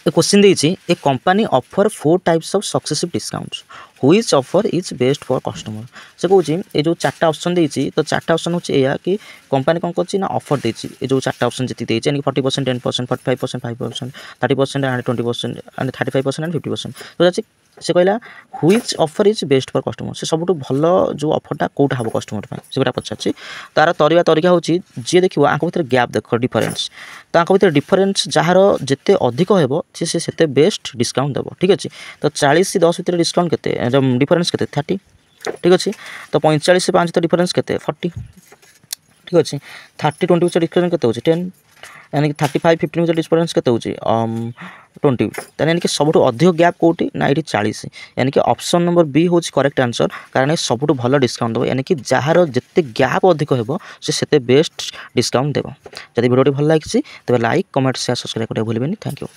ए question देइछि a company offer 4 types of successive discounts which offer is best for customer से कहूँ ये जो चार्टा ऑप्शन देइछि तो चार्टा ऑप्शन होछि एया कि कंपनी कौन करछि ना ऑफर देइछि ए जो चार्टा ऑप्शन जति देइछि यानी 40% 10% 45% 5% 30% एंड 20% एंड 35% एंड 50% तो जाछि से कहला which offer is best for customer से सबुठ भल जो ऑफरटा कोटा हम कस्टमर से गोटा पचार तार तरीका तरीका हूँ जी देखो आंक भर गैप देख डिफरेन्स तो आंक भर डिफरेन्स जार जिते अधिक हो से बेस्ट डिस्काउंट देव ठीक अच्छे तो 40 10 भितर डिस्काउंट के डिफरेन्स के 30 ठीक अच्छे तो 45 5 तो डिफरेन्स के 40 ठीक अच्छे 30 20 भितर डिफरेन्स के 10 यानी कि 35 15 भितर डिफरेन्स के 20 यानी कि सबुठ अधिक गैप कौटी ना ये 40 यानी कि ऑप्शन नंबर बी हूँ करेक्ट आंसर कारण ये सबुठ भल डिस्काउंट देव यानी कि जार जिते गैप अधिक हो से बेस्ट डिस्काउंट देव जब वीडियो भल लगी तेज लाइक कमेंट शेयर सब्सक्राइब करें भूलें थैंक यू।